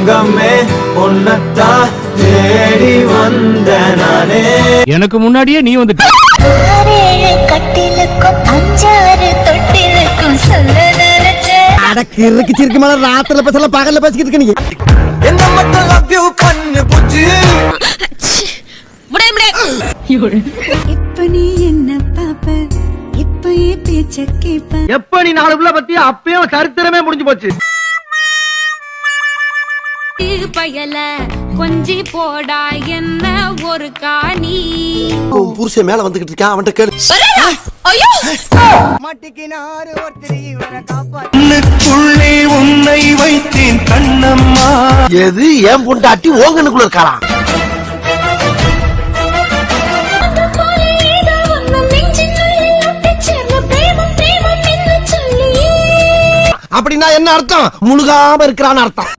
தங்கமே உன்னத்தான் தேடி வந்த நானே. எனக்கு முன்னாடியே நீ வந்துட்ட. கட்டிலுக்கும் 5-6 தொட்டிலுக்கும் சொல்ல நினைச்சேன். அடக்கு சிறுக்கு மேல ராத்திரில பேசல பகல்ல பேசிக்கிட்டு இருக்க நீ. என்ன மட்டும் லவ் யூ பண்ணு புஜ்ஜி. இப்ப நீ என்ன பாப்ப, இப்பயே பேச்ச கேப்ப. எப்ப நீ 4 புள்ள பத்தி அப்பயும் சரித்திரமே முடிஞ்சு போச்சு. பயல கொஞ்சி போடா என்ன ஒரு காணி. புருஷன் மேல வந்துகிட்டு இருக்கான், அவன்கிட்ட கேளு. மாட்டிக்கினாரு ஒருத்தர் இவரை காப்பாத்துள்ளே உன்னை வைத்தேன் கண்ணம்மா. எது ஏன் பொண்டாட்டி ஓங்கனுக்குள்ள இருக்காளா? அப்படின்னா என்ன அர்த்தம்? முழுகாம இருக்கிறான்னு அர்த்தம்.